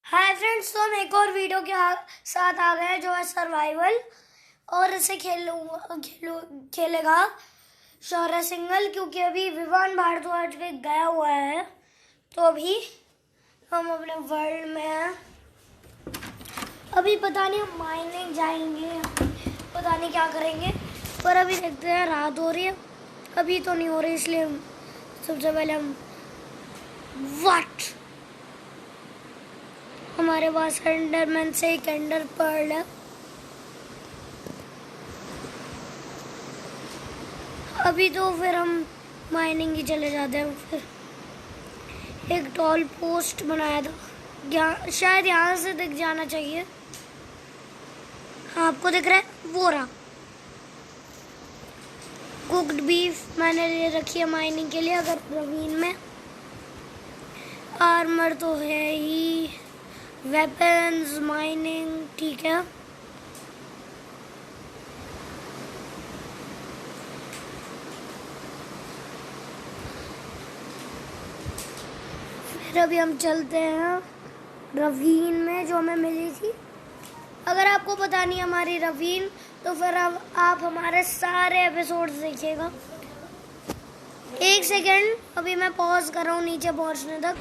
Hi friends, तो हम एक और वीडियो के साथ आ गए हैं जो है सर्वाइवल। और इसे खेलेगा शौर्य सिंगल, क्योंकि अभी विवान भारद्वाज भी गया हुआ है। तो अभी हम अपने वर्ल्ड में हैं। अभी पता नहीं हम माइनिंग जाएंगे, पता नहीं क्या करेंगे, पर अभी देखते हैं। रात हो रही है, अभी तो नहीं हो रही, इसलिए सबसे पहले हम हमारे पास एंडरमैन से एक एंडर पर्ल है। अभी तो फिर हम माइनिंग ही चले जाते हैं। फिर एक टॉल पोस्ट बनाया था, शायद यहाँ से दिख जाना चाहिए। हाँ, आपको दिख रहा है? वो रहा। कुक्ड बीफ मैंने ले रखी है माइनिंग के लिए। अगर प्रवीण में आर्मर तो है ही, वेपन्स, माइनिंग, ठीक है। फिर अभी हम चलते हैं रवीन में, जो हमें मिली थी। अगर आपको पता नहीं हमारी रवीन, तो फिर अब आप हमारे सारे एपिसोड्स देखिएगा। एक सेकेंड, अभी मैं पॉज कर रहा हूँ नीचे पहुँचने तक।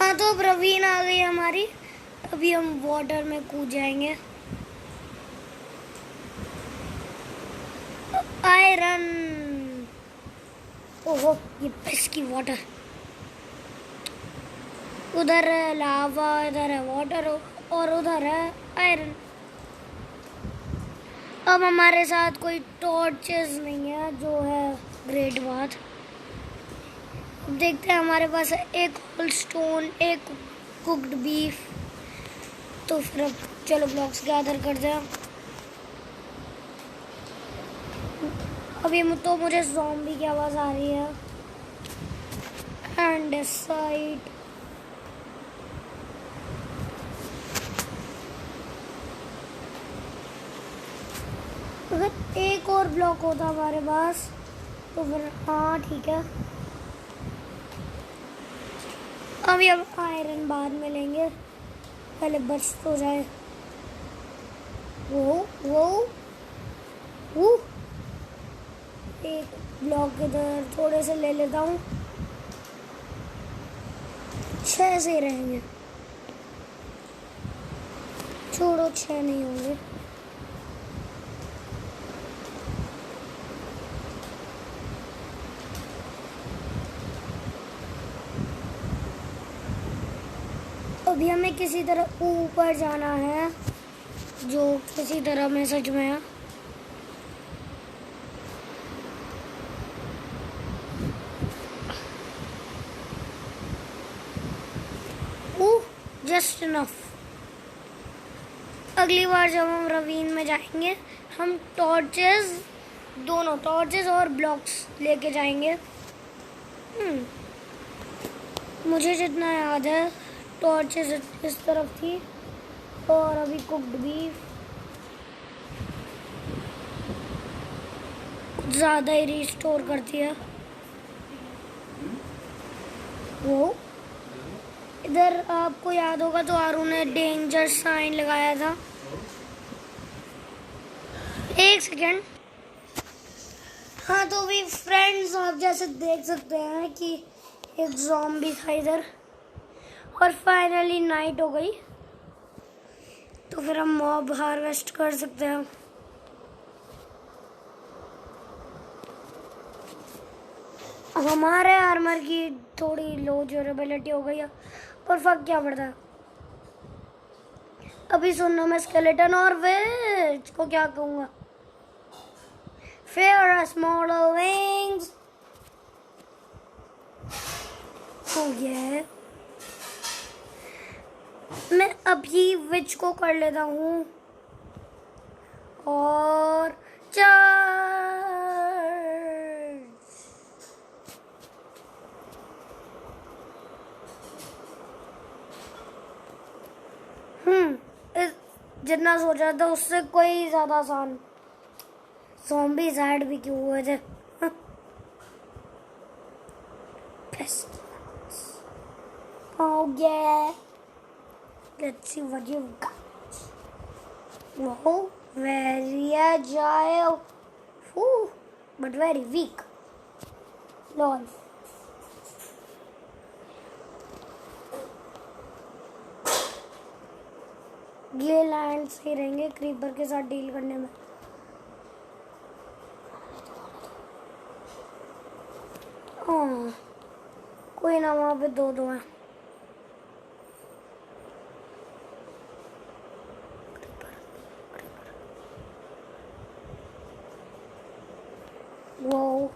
हाँ, तो अब रवीन आ गई हमारी। अभी हम वाटर में कूद जाएंगे। आयरन, ओहो, ये पिस्की वाटर। उधर है लावा, इधर है वाटर, और उधर है आयरन। अब हमारे साथ कोई टॉर्चेस नहीं है, जो है ग्रेट बात। देखते हैं, हमारे पास है एक होल स्टोन, एक कुक्ड बीफ। तो फिर अब चलो ब्लॉक्स गैदर करते हैं। अभी तो मुझे ज़ॉम्बी की आवाज़ आ रही है। एंड साइट, अगर एक और ब्लॉक होता हमारे पास तो फिर हाँ ठीक है। अभी अब आयरन बाद में लेंगे, पहले बच तो जाए। वो एक ब्लॉक इधर थोड़े से ले लेता हूँ, 6 से रहेंगे। छोड़ो, 6 नहीं होंगे। अभी हमें किसी तरह ऊपर जाना है, जो किसी तरह में सच में है। Just enough. अगली बार जब हम रवीन में जाएंगे, हम टॉर्चेस, दोनों टॉर्चेस और ब्लॉक्स लेके जाएंगे। मुझे जितना याद है, टॉर्चेस इस तरफ थी, और अभी कुक्ड बीफ कुछ ज़्यादा ही रिस्टोर करती है। वो इधर आपको याद होगा तो आरू ने डेंजर साइन लगाया था। एक सेकेंड। हाँ, तो भी फ्रेंड्स, आप जैसे देख सकते हैं कि एक ज़ॉम्बी था इधर, और फाइनली नाइट हो गई। तो फिर हम मॉब हार्वेस्ट कर सकते हैं। अब हमारे आर्मर की थोड़ी लो ड्यूरेबिलिटी हो गई है, पर फर्क क्या पड़ता है। अभी सुनना, मैं स्केलेटन और विच को क्या कहूँगा, fair small wings. oh yeah। मैं अभी विच को कर लेता हूँ, और जितना सोचा था उससे कोई ज्यादा आसान। ज़ॉम्बीज़ ऐड भी क्यों हुए थे। हो गया, Let's see what you've got. Wow, very agile. Ooh, but very weak. Lol. ये लैंड सही रहेंगे क्रीपर के साथ डील करने में. कोई ना, वहाँ पे दो हैं. वो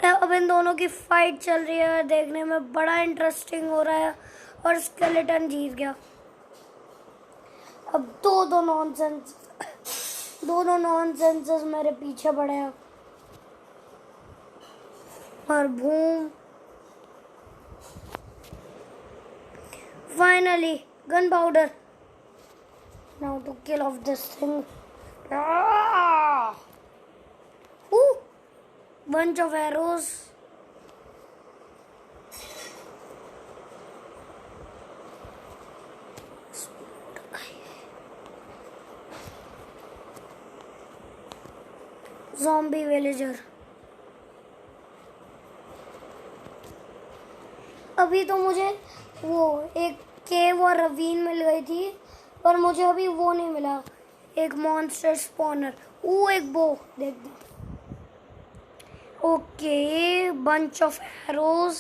अब इन दोनों की फाइट चल रही है, देखने में बड़ा इंटरेस्टिंग हो रहा है. और स्केलेटन जीत गया. अब दो नॉनसेंसेस मेरे पीछे पड़े हैं. और boom, finally gun powder. Now to kill off this thing. Bunch of arrows. Zombie villager. अभी तो मुझे वो एक केव और रवीन मिल गई थी, पर मुझे अभी वो नहीं मिला, एक मॉन्स्टर स्पॉनर. एक बो देख दो. Okay, bunch of arrows.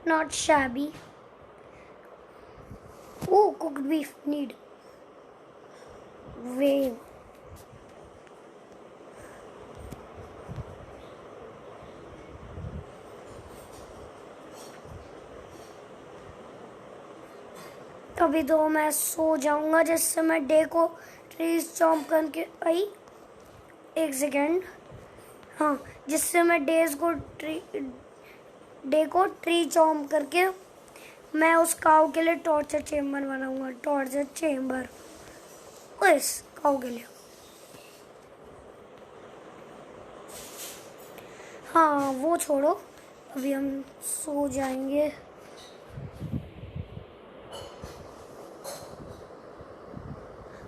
Not shabby. Cooked beef need. Wave. अभी तो मैं सो जाऊंगा, जिससे मैं डे को ट्रीज चॉम्प करके आई. एक सेकेंड. हाँ, जिससे मैं डे को ट्री चॉम्प करके मैं उस काऊ के लिए टॉर्चर चेम्बर बनाऊंगा. टॉर्चर चेम्बर इस काऊ के लिए. हाँ, वो छोड़ो, अभी हम सो जाएंगे.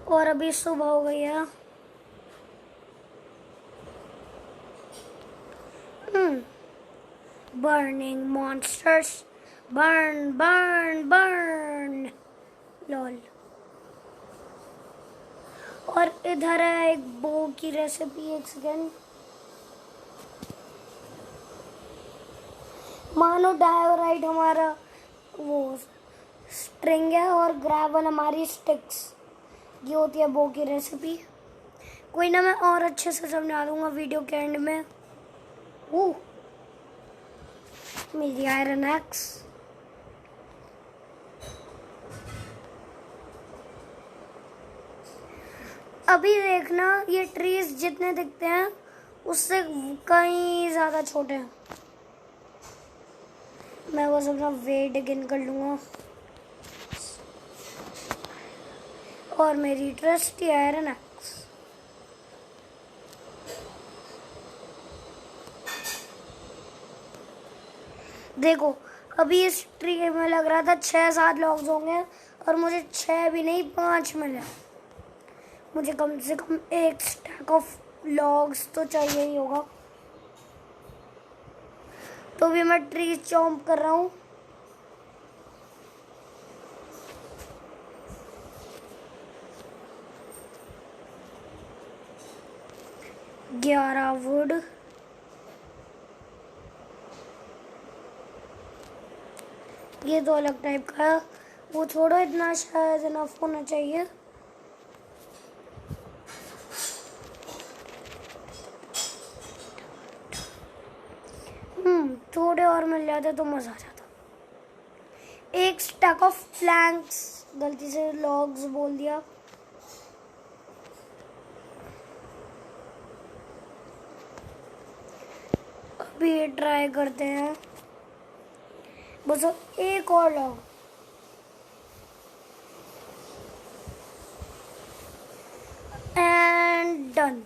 और अभी सुबह हो गई है. Burning monsters. Burn, burn, burn. Lol. और इधर है एक बो की रेसिपी. एक सेकेंड. मानो डायोराइट हमारा वो स्ट्रिंग है और ग्रेवल हमारी स्टिक्स. ये होती है बो की रेसिपी. कोई ना, मैं और अच्छे से समझा दूंगा वीडियो के एंड में. मेरी आयरन एक्स. अभी देखना, ये ट्रीज जितने दिखते हैं उससे कहीं ज्यादा छोटे हैं. मैं बस अपना वेट गिन कर लूंगा. और मेरी ट्रस्टी आयरन एक्स. देखो, अभी इस ट्री में लग रहा था 6-7 लॉग्स होंगे, और मुझे 6 भी नहीं 5 मिले. मुझे कम से कम एक स्टैक ऑफ लॉग्स तो चाहिए ही होगा. तो भी मैं ट्री चॉम्प कर रहा हूँ. ग्यारह वुड. ये तो अलग टाइप का है. वो छोड़ो, इतना शायद इनफ होना चाहिए. थोड़े और मिल जाते तो मजा आ जाता. एक स्टैक ऑफ प्लैंक्स, गलती से लॉग्स बोल दिया. अभी ट्राई करते हैं. बस एक और लॉग. And done.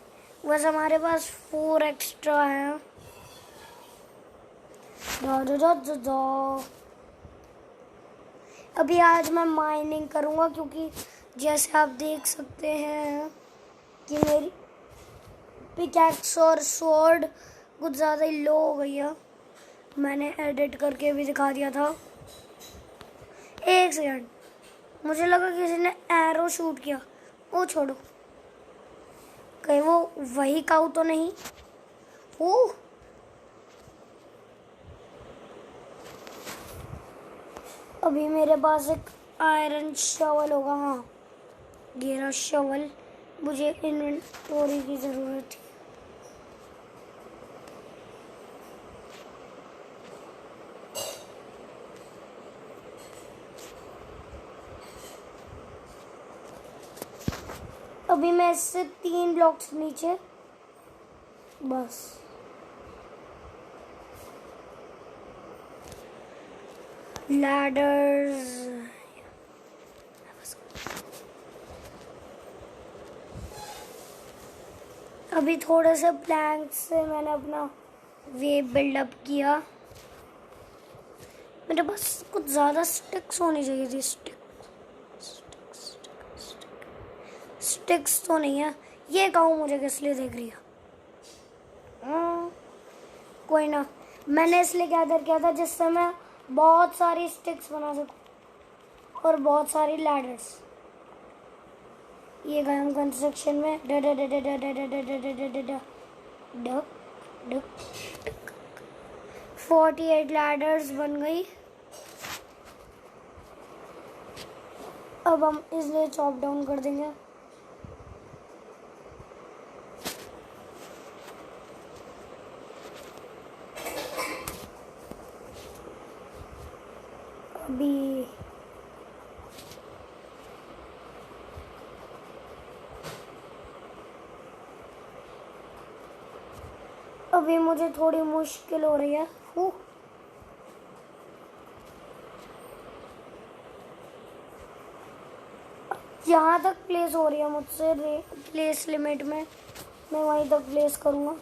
बस हमारे पास 4 एक्स्ट्रा हैं. डा डा डा डा डा। अभी आज मैं माइनिंग करूँगा क्योंकि जैसे आप देख सकते हैं कि मेरी पिकैक्स और स्वॉर्ड कुछ ज़्यादा ही लो हो गई है। मैंने एडिट करके भी दिखा दिया था। एक सेकंड, मुझे लगा किसी ने एरो शूट किया। वो छोड़ो, कहीं वो वही काऊ तो नहीं। ओह, अभी मेरे पास एक आयरन शवल होगा। हाँ, गेरा शवल, मुझे इन्वेंटरी की ज़रूरत थी। अभी मैं इससे 3 ब्लॉक्स नीचे, बस लैडर्स। अभी थोड़े से प्लैंक्स से मैंने अपना वे बिल्डअप किया। मेरे पास कुछ ज़्यादा स्टिक्स होनी चाहिए थी। स्टिक्स तो नहीं है। ये गाँव मुझे किस लिए देख रही है? कोई ना, मैंने इसलिए गैदर किया था जिससे मैं बहुत सारी स्टिक्स बना सकूं और बहुत सारी लैडर्स। ये गए हम कंस्ट्रक्शन में। डक डक 48 लैडर्स बन गई। अब हम इसलिए चॉप डाउन कर देंगे। अभी मुझे थोड़ी मुश्किल हो रही है। यहाँ तक प्लेस हो रही है मुझसे, प्लेस लिमिट में मैं वहीं तक प्लेस करूँगा।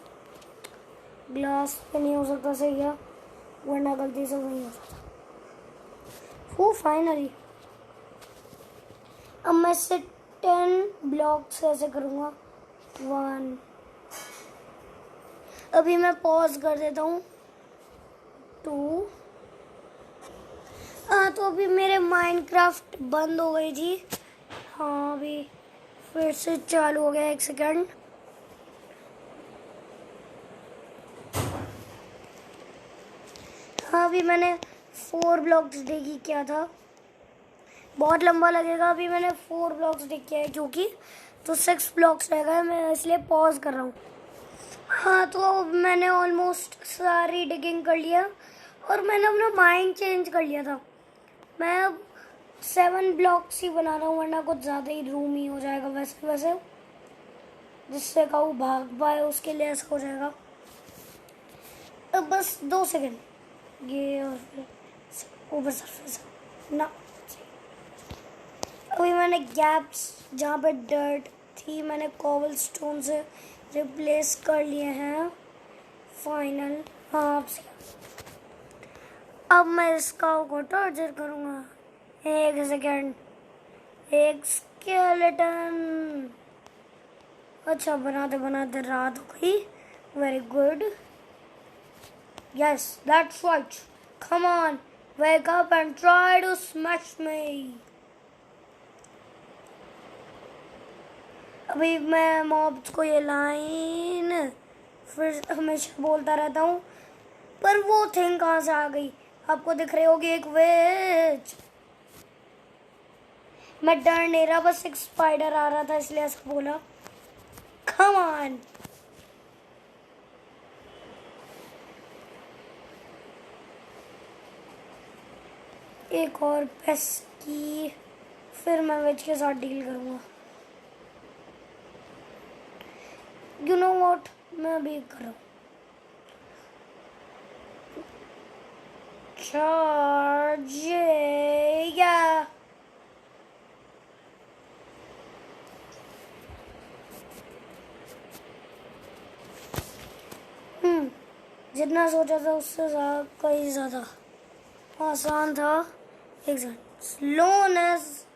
ग्लास पे नहीं हो सकता, सही है, वरना गलती से वहीं हो जाता। फाइनली अब मैं इससे 10 ब्लॉक्स ऐसे करूँगा। 1, अभी मैं पॉज कर देता हूँ। 2, हाँ, तो अभी मेरे माइनक्राफ्ट बंद हो गई थी। हाँ, अभी फिर से चालू हो गया। 1 सेकंड। हाँ, अभी मैंने 4 ब्लॉक्स डिगी किया था। बहुत लंबा लगेगा। अभी मैंने 4 ब्लॉक्स डिग किया है क्योंकि तो 6 ब्लॉक्स रह गए, मैं इसलिए पॉज कर रहा हूँ। हाँ, तो मैंने ऑलमोस्ट सारी डिगिंग कर लिया और मैंने अपना माइंड चेंज कर लिया था। मैं अब 7 ब्लॉक्स ही बना रहा हूँ, वरना कुछ ज़्यादा ही रूम ही हो जाएगा वैसे जिससे कहूँ भाग पाए उसके लिए ऐसा हो जाएगा। अब बस 2 सेकंड, ये और फिर ऊपर सरफेस ना। अभी मैंने गैप्स जहाँ पे डर्ट थी मैंने कॉबल स्टोन से रिप्लेस कर लिए हैं। फाइनल। हाँ, अब मैं इसका को टॉर्चर करूँगा। 1 सेकेंड, एक स्केलेटन। अच्छा, बनाते बनाते रात हो गई। Very good. Yes, that's right. Come on, wake up and try to smash me. अभी मैं मॉब्स को ये लाइन फिर हमेशा बोलता रहता हूँ, पर वो थिंग कहाँ से आ गई? आपको दिख रही होगी, एक विच। मैं डर नहीं रहा, बस एक स्पाइडर आ रहा था इसलिए ऐसा बोला। Come on. एक और पेस्की, फिर मैं विच के साथ डील करूँगा। यू नो व्हाट, मैं अभी कर रहा हूँ। चार्ज या जितना सोचा था उससे कहीं ज़्यादा आसान था। एक second, slowness,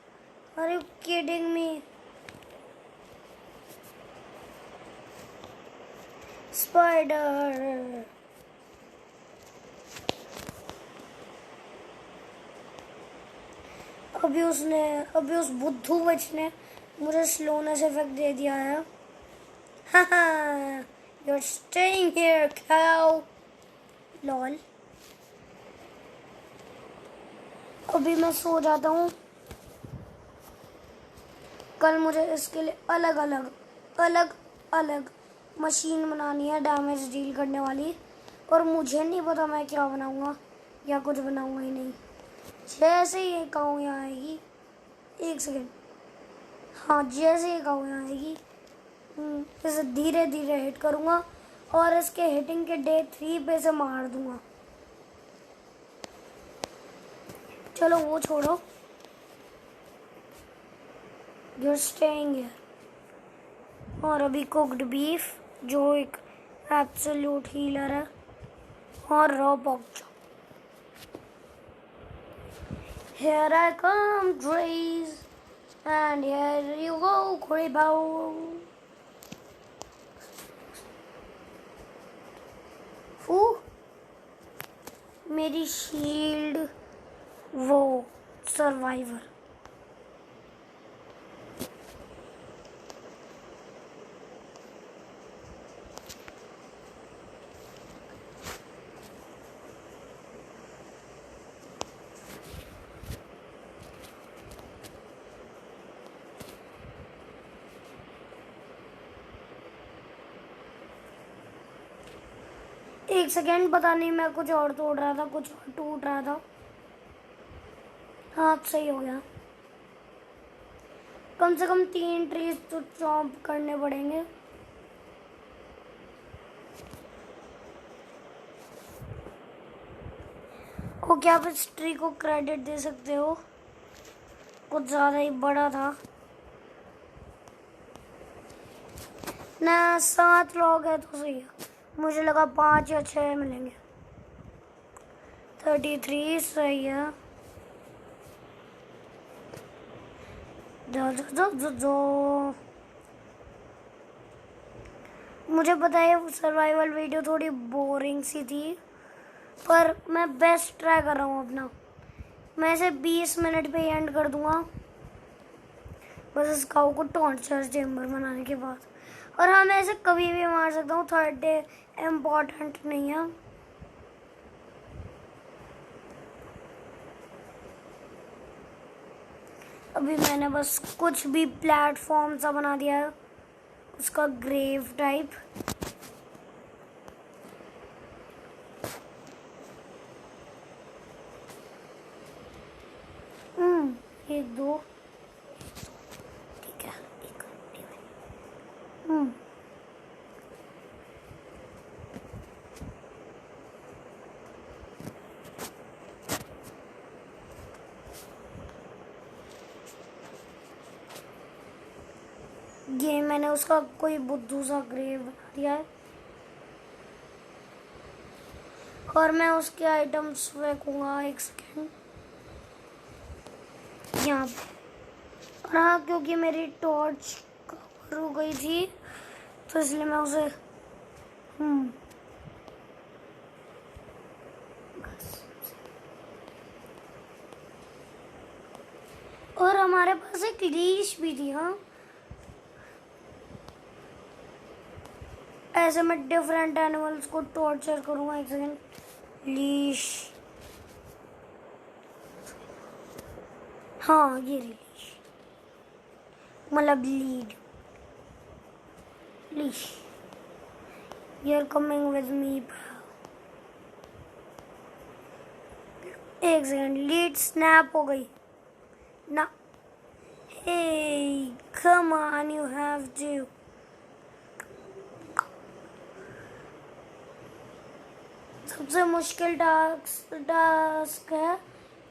are you kidding me? Spider, अभी उस बुद्धू बच ने मुझे स्लोनेस इफेक्ट दे दिया है। You're staying here, cow. Lol, अभी मैं सो जाता हूँ। कल मुझे इसके लिए अलग अलग मशीन बनानी है डैमेज डील करने वाली, और मुझे नहीं पता मैं क्या बनाऊंगा या कुछ बनाऊंगा ही नहीं। जैसे ही काऊ यहाँ आएगी, एक सेकेंड, हाँ जैसे ही काऊ यहाँ आएगी इसे धीरे धीरे हिट करूँगा और इसके हिटिंग के डे 3 पे से मार दूँगा। चलो वो छोड़ो, You're staying here। और अभी कुक्ड बीफ जो एक एब्सोल्यूट हीलर है, और raw pock chop. Here I come, trees, and here you go, Creepo। मेरी शील्ड, वो सर्वाइवर। एक सेकेंड, पता नहीं मैं कुछ और तोड़ रहा था, कुछ और टूट रहा था। हाँ सही हो गया। कम से कम 3 ट्रीज तो चॉप करने पड़ेंगे। को क्या आप इस ट्री को क्रेडिट दे सकते हो? कुछ ज़्यादा ही बड़ा था ना। 7 लोग हैं तो सही है, मुझे लगा 5 या 6 मिलेंगे। 33 सही है। दो। मुझे पता है सर्वाइवल वीडियो थोड़ी बोरिंग सी थी, पर मैं बेस्ट ट्राई कर रहा हूँ अपना। मैं इसे 20 मिनट पे एंड कर दूंगा, बस इस काऊ को टॉर्चर चेम्बर बनाने के बाद। और हाँ, मैं इसे कभी भी मार सकता हूँ, 3rd डे इम्पोर्टेंट नहीं है। अभी मैंने बस कुछ भी प्लेटफॉर्म सा बना दिया है, उसका ग्रेव टाइप। एक दो, ठीक है, ये मैंने उसका कोई बुद्धू सा ग्रेव बना दिया है, और मैं उसके आइटम्स फेंकूंगा। एक सेकेंड, यहाँ पे। और हाँ, क्योंकि मेरी टॉर्च कवर हो गई थी तो इसलिए मैं उसे और हमारे पास एक लीश भी थी। हाँ, ऐसे मैं डिफरेंट एनिमल्स को टॉर्चर करूंगा। एक सेकेंड, लीश, हाँ ये लीश मतलब lead. Leash, you're coming with me bro। एक सेकेंड, लीड स्नैप हो गई ना। Hey, come on, you have to। सबसे मुश्किल टास्क है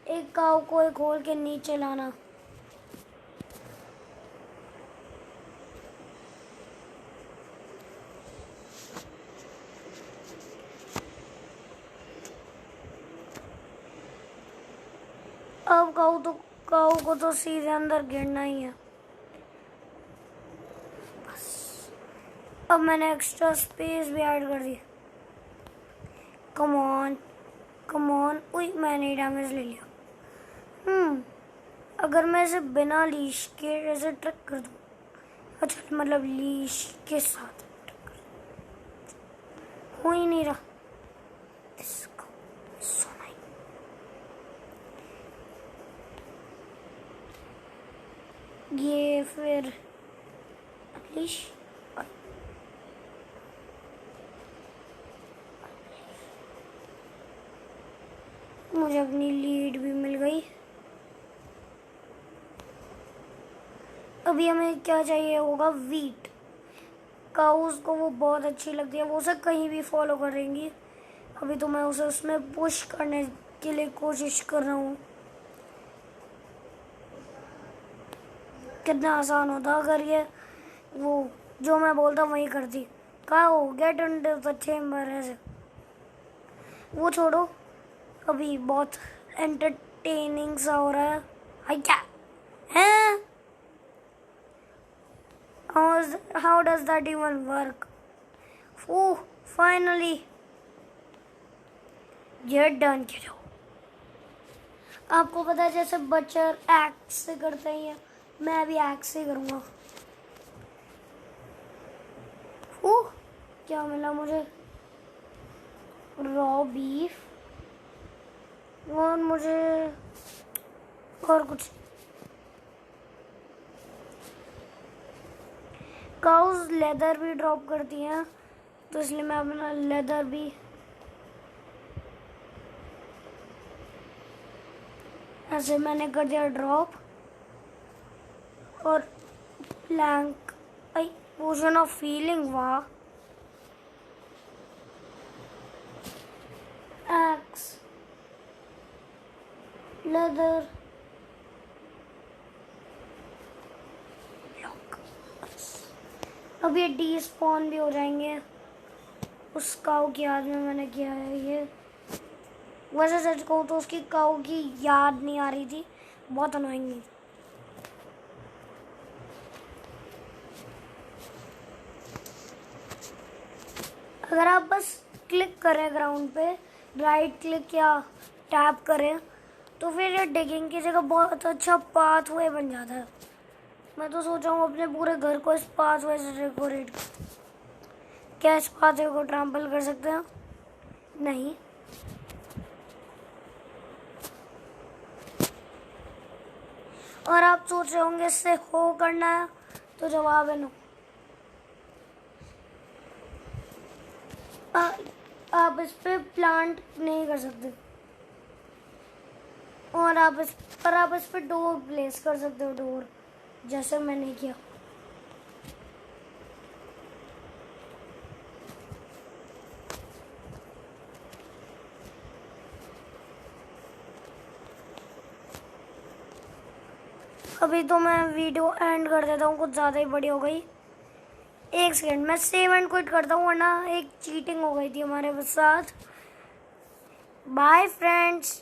एक काऊ को एक होल के नीचे लाना। अब काऊ को तो सीधे अंदर गिरना ही है। बस अब मैंने एक्स्ट्रा स्पेस भी ऐड कर दी। कम ऑन उई, मैंने डैमेज ले लिया। अगर मैं इसे बिना लीश के ऐसे ट्रक कर दूं, अच्छा मतलब लीश के साथ ट्रक कर, हो ही नहीं रहा। ये फिर लीश मुझे अपनी लीड भी मिल गई। अभी हमें क्या चाहिए होगा, वीट। काउस को वो बहुत अच्छी लगती है, वो उसे कहीं भी फॉलो करेंगी। अभी तो मैं उसे उसमें पुश करने के लिए कोशिश कर रहा हूँ। कितना आसान होता अगर ये वो जो मैं बोलता वही करती। Cow get into the chamber. ऐसे वो छोड़ो, अभी बहुत एंटरटेनिंग सा हो रहा है। हाय क्या हैं? How does that even work? Oh, finally, you're done, kiddo. आपको पता है जैसे बच्चर एक्स से करते हैं, मैं भी एक्स से करूँगा। ओह, क्या मिला मुझे? रॉ बीफ और मुझे और कुछ। काउस लेदर भी ड्रॉप करती हैं, तो इसलिए मैं अपना लेदर भी ऐसे मैंने कर दिया ड्रॉप। और प्लैंक, पोशन ऑफ फीलिंग, वाह। एक्स, लेदर, अब ये डी स्पॉन भी हो जाएंगे। उस काऊ की याद में मैंने किया है ये। वैसे सच कहूँ तो उसकी काऊ की याद नहीं आ रही थी, बहुत अनोइंग थी। अगर आप बस क्लिक करें ग्राउंड पे, राइट क्लिक या टैप करें, तो फिर ये डिगिंग की जगह बहुत अच्छा पाथवे बन जाता है। मैं तो सोच रहा हूँ अपने पूरे घर को इस पाथवे से डेकोरेट कर। क्या इस पाथवे को ट्रैम्पल कर सकते हैं? नहीं। और आप सोच रहे होंगे इससे हो करना है, तो जवाब है नो। आप इस पे प्लांट नहीं कर सकते। और आप इस पे डोर प्लेस कर सकते हो, डोर, जैसे मैंने किया। अभी तो मैं वीडियो एंड कर देता हूँ, कुछ ज़्यादा ही बड़ी हो गई। एक सेकंड, मैं सेव एंड क्विट करता हूँ, वरना एक चीटिंग हो गई थी हमारे साथ। Bye friends.